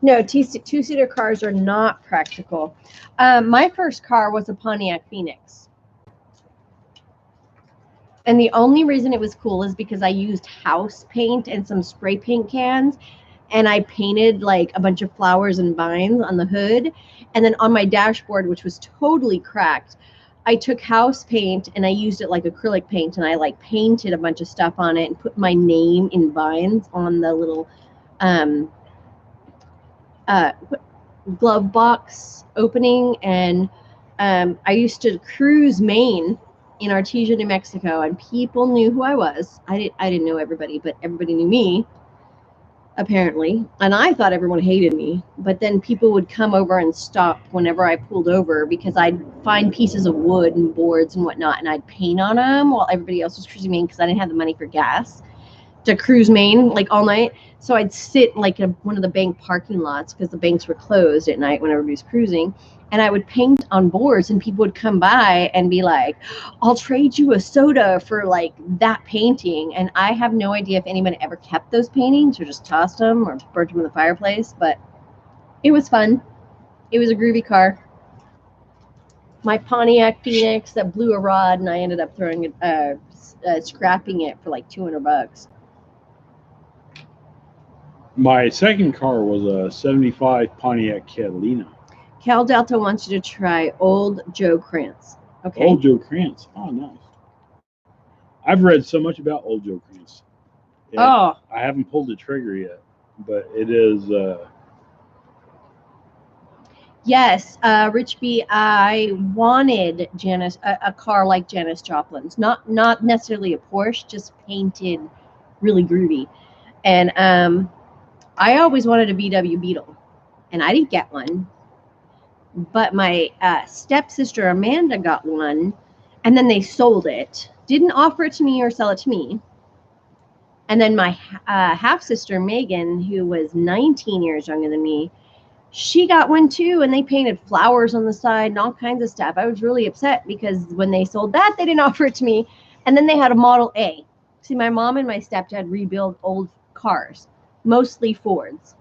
No, two-seater cars are not practical. My first car was a Pontiac Phoenix. And the only reason it was cool is because I used house paint and some spray paint cans. And I painted like a bunch of flowers and vines on the hood. And then on my dashboard, which was totally cracked, I took house paint and I used it like acrylic paint. And I like painted a bunch of stuff on it and put my name in vines on the little glove box opening. And I used to cruise Maine in Artesia, New Mexico, and people knew who I was. I didn't know everybody, but everybody knew me, apparently. And I thought everyone hated me. But then people would come over and stop whenever I pulled over because I'd find pieces of wood and boards and whatnot, and I'd paint on them while everybody else was cruising Maine because I didn't have the money for gas to cruise Maine like all night. So I'd sit like in one of the bank parking lots because the banks were closed at night when everybody was cruising. And I would paint on boards, and people would come by and be like, I'll trade you a soda for like that painting. And I have no idea if anybody ever kept those paintings or just tossed them or burnt them in the fireplace, but it was fun. It was a groovy car. My Pontiac Phoenix that blew a rod, and I ended up throwing it, scrapping it for like $200. My second car was a 75 Pontiac Catalina. Cal Delta wants you to try Old Joe Krantz. Okay. Old Joe Krantz. Oh, nice. I've read so much about Old Joe Krantz. Oh. I haven't pulled the trigger yet, but it is. Yes, Rich B. I wanted a car like Janis Joplin's, not necessarily a Porsche, just painted really groovy. And I always wanted a VW Beetle, and I didn't get one. But my stepsister Amanda got one, and then they sold it. Didn't offer it to me or sell it to me. And then my half-sister Megan, who was 19 years younger than me, she got one too, and they painted flowers on the side and all kinds of stuff. I was really upset because when they sold that, they didn't offer it to me. And then they had a Model A. See, my mom and my stepdad rebuild old cars, mostly Fords.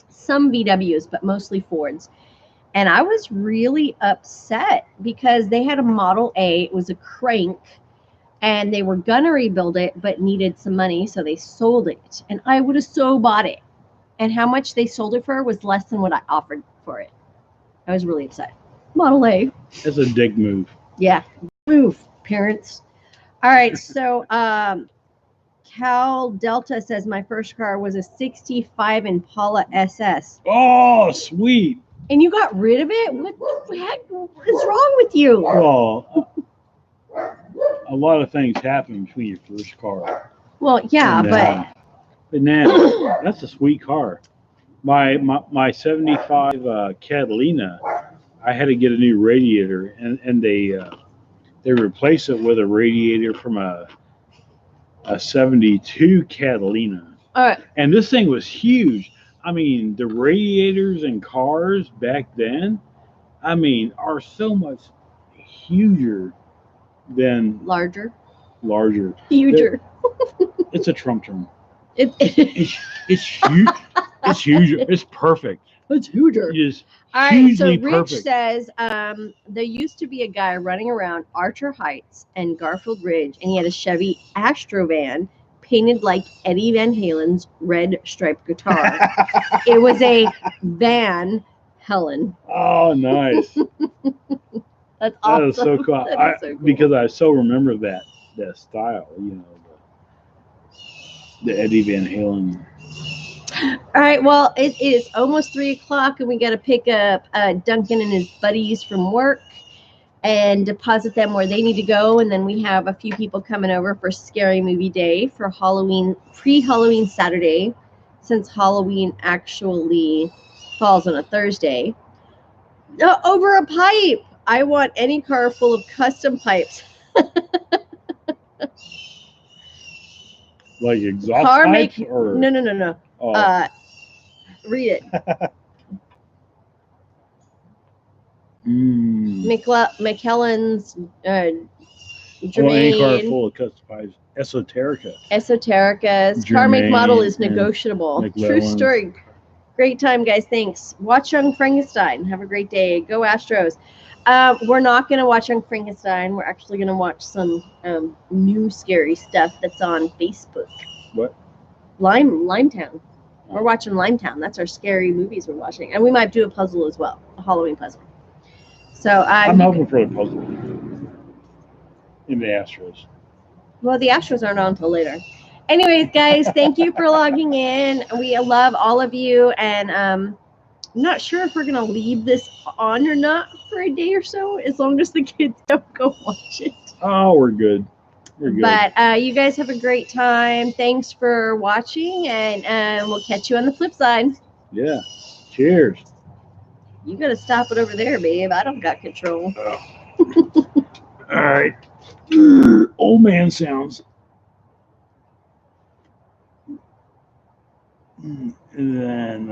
Some VWs, but mostly Fords. And I was really upset because they had a Model A. It was a crank, and they were gonna rebuild it, but needed some money, so they sold it. And I would have so bought it. And how much they sold it for was less than what I offered for it. I was really upset. Model A. That's a dick move. Yeah. Move, parents. All right, so Cal Delta says my first car was a 65 Impala SS. Oh, sweet. And you got rid of it? What the heck is wrong with you? Well, a lot of things happen between your first car. Well, yeah, but now that's a sweet car. My 75 Catalina, I had to get a new radiator, and they replaced it with a radiator from a 72 Catalina. all right. And this thing was huge. I mean, the radiators in cars back then, I mean, are so much huger than Larger. Huger. It's a Trump term. It's huge. It's huge. It's perfect. It's huger. It is All right, so hugely Rich perfect. says there used to be a guy running around Archer Heights and Garfield Ridge, and he had a Chevy Astrovan painted like Eddie Van Halen's red striped guitar. It was a Van Halen. Oh, nice. That's That awesome. is so cool. That is so cool. Because I so remember that style, the Eddie Van Halen. All right, well, it is almost 3 o'clock, and we got to pick up Duncan and his buddies from work and deposit them where they need to go. And then we have a few people coming over for Scary Movie Day for Halloween, pre-Halloween Saturday, since Halloween actually falls on a Thursday. Over a pipe. I want any car full of custom pipes. Like exhaust Car pipes? make- Or, No. oh, Read it. mm. McKellen's, I want any car Germain, full of custom pipes. Esoterica. Esoterica's car make model is Germain and negotiable. True McLellan's. story. Great time, guys. Thanks. Watch Young Frankenstein. Have a great day. Go Astros. We're not going to watch Young Frankenstein. We're actually going to watch some new scary stuff that's on Facebook. What? Limetown. We're watching Limetown. That's our scary movies we're watching. And we might do a puzzle as well, a Halloween puzzle. So I'm hoping for the puzzle in the Astros. well, the Astros aren't on until later. Anyways, guys, thank you for logging in. We love all of you. And I'm not sure if we're going to leave this on or not for a day or so, as long as the kids don't go watch it. Oh, we're good. We're good. But you guys have a great time. Thanks for watching, and we'll catch you on the flip side. Yeah. Cheers. You gotta stop it over there, babe. I don't got control. All right. Old man sounds. And then.